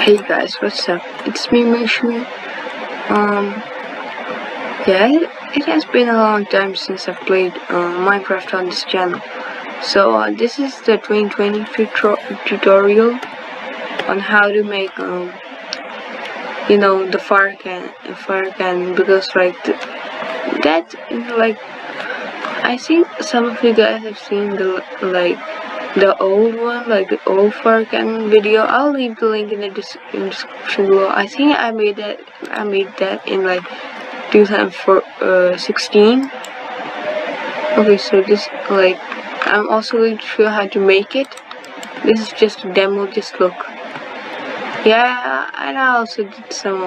Hey guys, what's up? It's me, Mushoo. It has been a long time since I've played Minecraft on this channel. So this is the 2020 tutorial on how to make the fire cannon, because I think some of you guys have seen the old one, like the old fire cannon video. I'll leave the link in the description below. I think I made that in like 2016. Okay, so this I'm also going to show how to make it. This is just a demo. Just look. Yeah, and I also did some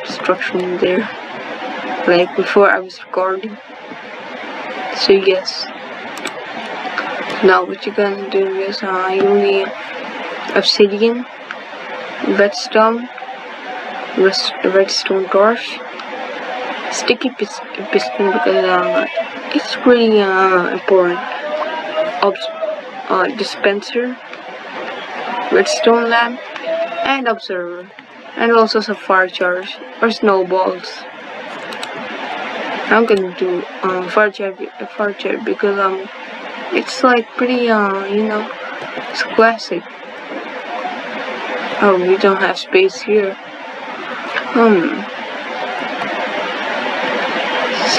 construction there, like before I was recording. So yes. Now what you're gonna do is you need obsidian, redstone torch, sticky piston because it's pretty important. Dispenser, redstone lamp, and observer, and also some fire charge or snowballs. I'm gonna do fire charge because it's like pretty it's classic. Oh, we don't have space here. I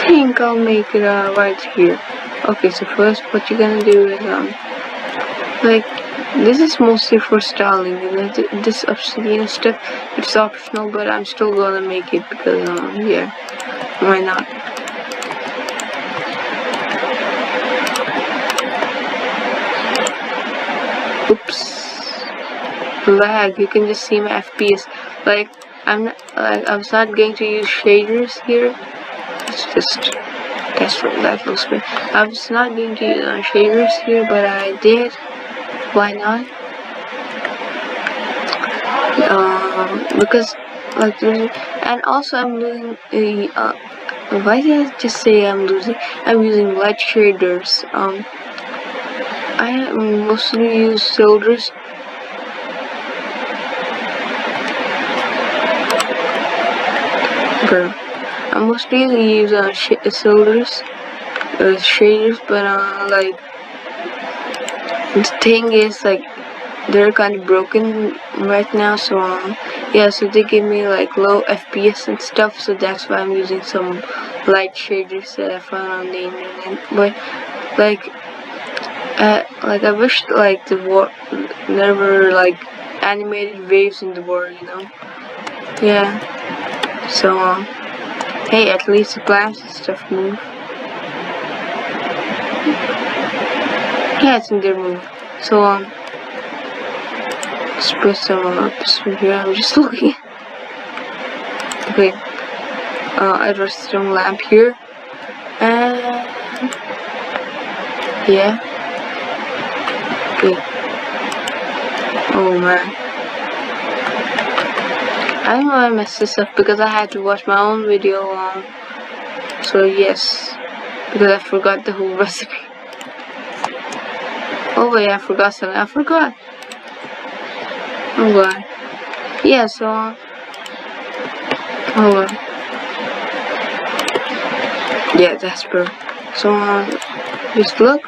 think I'll make it right here. Okay, so first what you're gonna do is this is mostly for styling, this obsidian stuff. It's optional, but I'm still gonna make it because yeah, why not? Oops, lag. You can just see my FPS. I was not going to use shaders here. It's just that looks bad. I was not going to use shaders here, but I did. Why not? Because and also I'm losing why did I just say I'm losing? I'm using light shaders. I mostly use shaders. I mostly use shaders, but the thing is they're kind of broken right now, so yeah, so they give me low FPS and stuff, so that's why I'm using some light shaders that I found on the internet. But I wish there were animated waves in the world, yeah. So hey, at least the plants and stuff move. Yeah, I think they move. So let's put some piston here. I'm just looking. Okay. I redstone lamp here, and yeah. Okay. Oh man. I don't know I messed this up because I had to watch my own video. So yes, because I forgot the whole recipe. Oh wait, I forgot something. I forgot. Oh god. Yeah, so oh well. Yeah, that's perfect. So just look.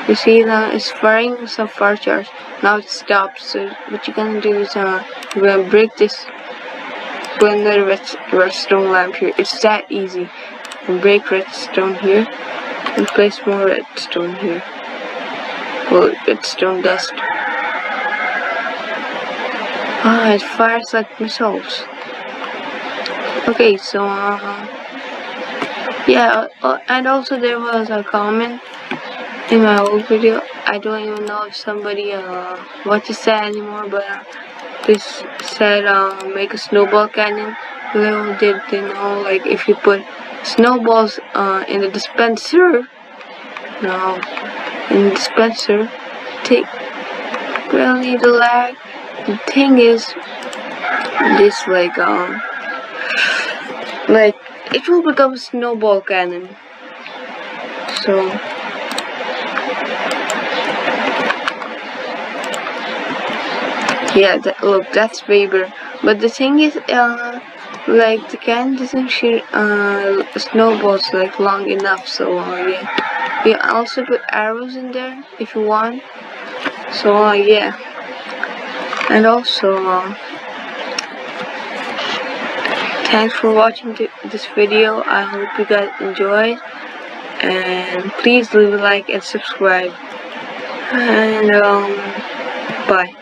You see that it's firing some fire charge. Now it stops. So what you're gonna do is you're gonna break this. Put another redstone lamp here. It's that easy. And break redstone here and place more redstone here. Well, redstone dust. It fires like missiles. Okay, so yeah, and also there was a comment in my old video. I don't even know if somebody watches that anymore, but this said make a snowball cannon. Little did they know, if you put snowballs in the dispenser, take really the lag. The thing is, this it will become a snowball cannon. So Yeah, look, that's Weber. But the thing is, like the can doesn't shoot snowballs like long enough. So yeah, you also put arrows in there if you want. So yeah, and also thanks for watching this video. I hope you guys enjoyed, and please leave a like and subscribe. And bye.